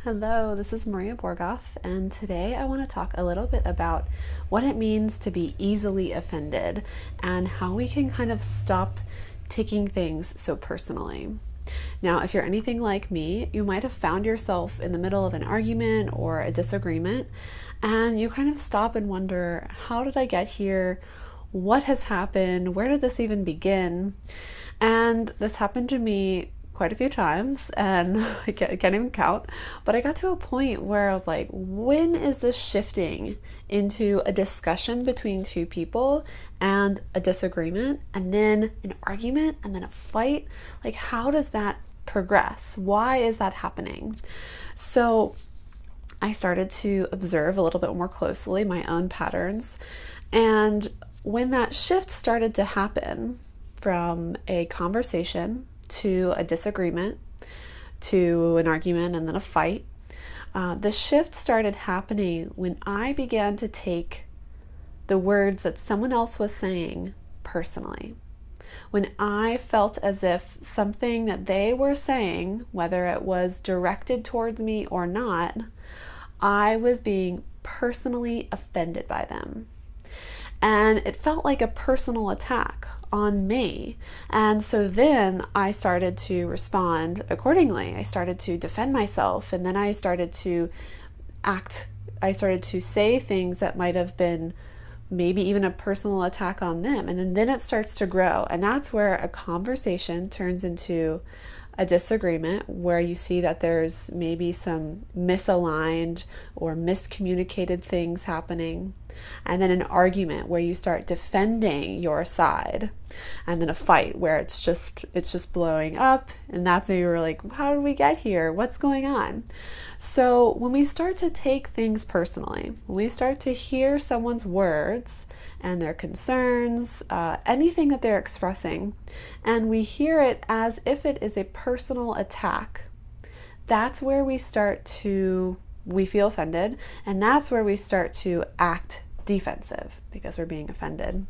Hello, this is Maria Borgoff, and today I want to talk a little bit about what it means to be easily offended and how we can kind of stop taking things so personally. Now, if you're anything like me, you might have found yourself in the middle of an argument or a disagreement, and you kind of stop and wonder, how did I get here? What has happened? Where did this even begin? And this happened to me quite a few times, and I can't even count, but I got to a point where I was like, when is this shifting into a discussion between two people and a disagreement and then an argument and then a fight? Like, how does that progress? Why is that happening? So I started to observe a little bit more closely my own patterns, and when that shift started to happen from a conversation to a disagreement, to an argument, and then a fight. The shift started happening when I began to take the words that someone else was saying personally. When I felt as if something that they were saying, whether it was directed towards me or not, I was being personally offended by them. And it felt like a personal attack on me. And so then I started to respond accordingly. I started to defend myself, and then I started to say things that might have been maybe even a personal attack on them. And then it starts to grow. And that's where a conversation turns into a disagreement, where you see that there's maybe some misaligned or miscommunicated things happening. And then an argument where you start defending your side, and then a fight where it's just blowing up, and that's when you were like, how did we get here? What's going on? So when we start to take things personally, when we start to hear someone's words and their concerns, anything that they're expressing, and we hear it as if it is a personal attack, that's where we feel offended, and that's where we start to act defensive because we're being offended.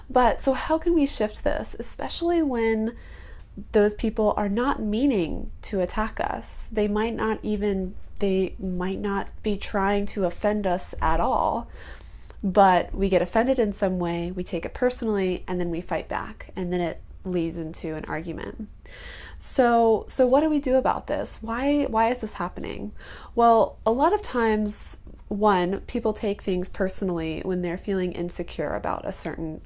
But so how can we shift this, especially when those people are not meaning to attack us? They might not be trying to offend us at all, but we get offended in some way, we take it personally, and then we fight back, and then it leads into an argument. So what do we do about this? Why is this happening? Well, a lot of times, one, people take things personally when they're feeling insecure about a certain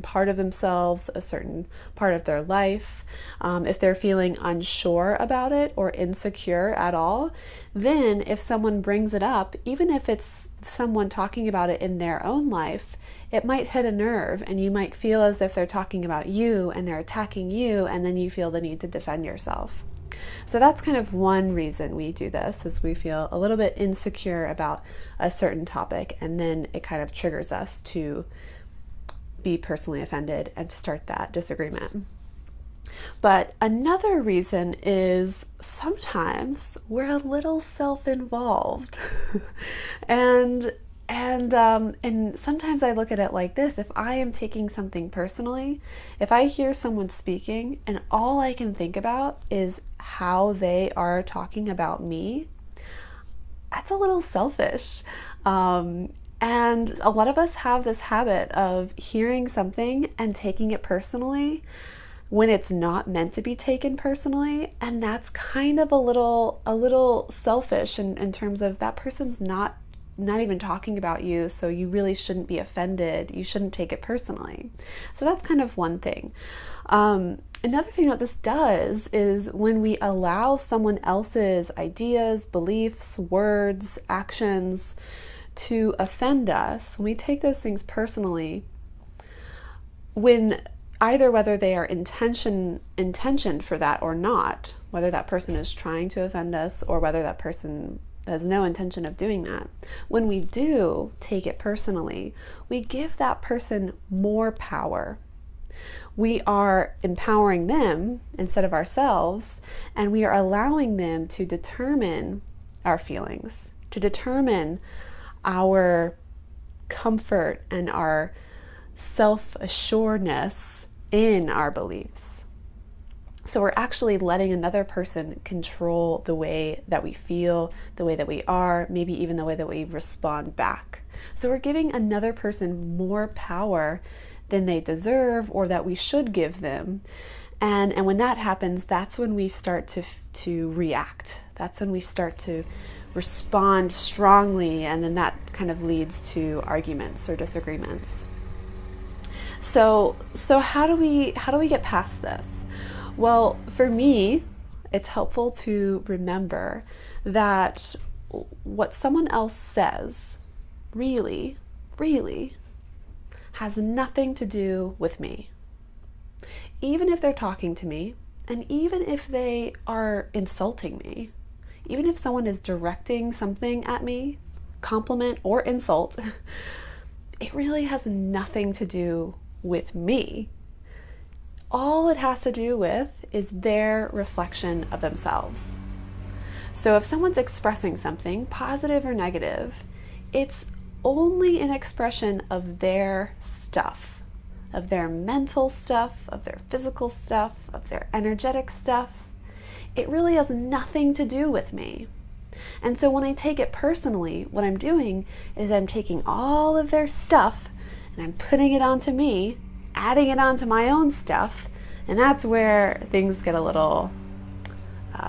part of themselves, a certain part of their life. If they're feeling unsure about it or insecure at all, then if someone brings it up, even if it's someone talking about it in their own life, it might hit a nerve, and you might feel as if they're talking about you and they're attacking you, and then you feel the need to defend yourself. So that's kind of one reason we do this, is we feel a little bit insecure about a certain topic, and then it kind of triggers us to be personally offended and to start that disagreement. But another reason is sometimes we're a little self-involved. And sometimes I look at it like this: if I am taking something personally, if I hear someone speaking and all I can think about is how they are talking about me, that's a little selfish. And a lot of us have this habit of hearing something and taking it personally when it's not meant to be taken personally, and that's kind of a little selfish in terms of that person's not even talking about you, so you really shouldn't be offended. You shouldn't take it personally. So that's kind of one thing. Another thing that this does is when we allow someone else's ideas, beliefs, words, actions to offend us, when we take those things personally, whether they are intentioned for that or not, whether that person is trying to offend us or whether that person has no intention of doing that. When we do take it personally, we give that person more power. We are empowering them instead of ourselves, and we are allowing them to determine our feelings, to determine our comfort and our self-assuredness in our beliefs. So we're actually letting another person control the way that we feel, the way that we are, maybe even the way that we respond back. So we're giving another person more power than they deserve or that we should give them. And when that happens, that's when we start to react. That's when we start to respond strongly, and then that kind of leads to arguments or disagreements. So how do we get past this? Well, for me, it's helpful to remember that what someone else says really, really has nothing to do with me. Even if they're talking to me, and even if they are insulting me, even if someone is directing something at me, compliment or insult, it really has nothing to do with me. All it has to do with is their reflection of themselves. So if someone's expressing something, positive or negative, it's only an expression of their stuff, of their mental stuff, of their physical stuff, of their energetic stuff. It really has nothing to do with me. And so when I take it personally, what I'm doing is I'm taking all of their stuff and I'm putting it onto me, adding it onto my own stuff, and that's where things get a little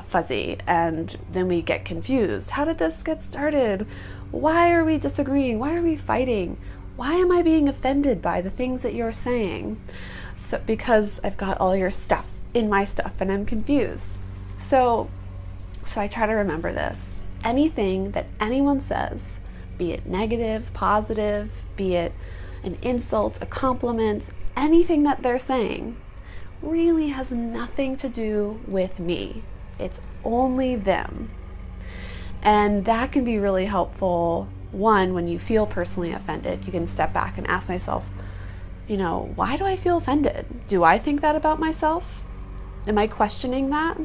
fuzzy, and then we get confused. How did this get started? Why are we disagreeing? Why are we fighting? Why am I being offended by the things that you're saying? So because I've got all your stuff in my stuff and I'm confused. So I try to remember this. Anything that anyone says, be it negative, positive, be it an insult, a compliment, anything that they're saying really has nothing to do with me. It's only them. And that can be really helpful. One, when you feel personally offended, you can step back and ask myself, why do I feel offended? Do I think that about myself? Am I questioning that?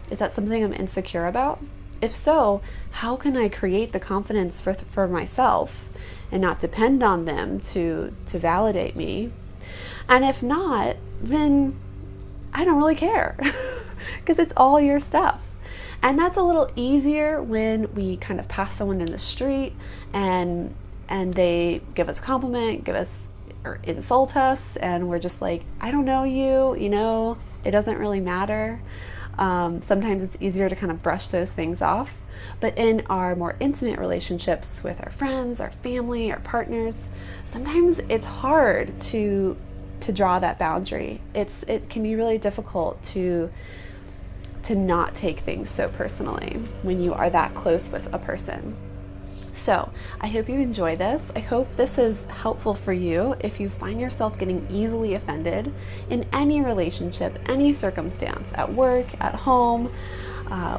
Is that something I'm insecure about? If so, how can I create the confidence for myself and not depend on them to validate me? And if not, then I don't really care because it's all your stuff. And that's a little easier when we kind of pass someone in the street and they give us a compliment, or insult us, and we're just like, I don't know you, it doesn't really matter. Sometimes it's easier to kind of brush those things off. But in our more intimate relationships with our friends, our family, our partners, sometimes it's hard to draw that boundary. It can be really difficult to not take things so personally when you are that close with a person. So I hope you enjoy this. I hope this is helpful for you if you find yourself getting easily offended in any relationship, any circumstance, at work, at home,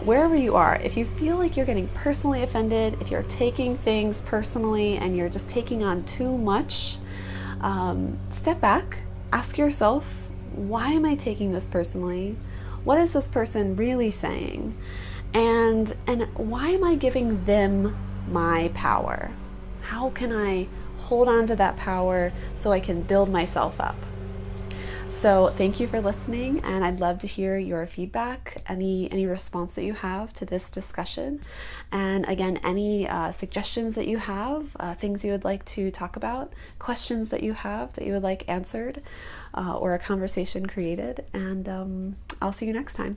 wherever you are. If you feel like you're getting personally offended, if you're taking things personally and you're just taking on too much, step back, ask yourself, why am I taking this personally? What is this person really saying? And why am I giving them my power? How can I hold on to that power so I can build myself up? So thank you for listening, and I'd love to hear your feedback, any response that you have to this discussion. And again, any suggestions that you have, things you would like to talk about, questions that you have that you would like answered, or a conversation created. And I'll see you next time.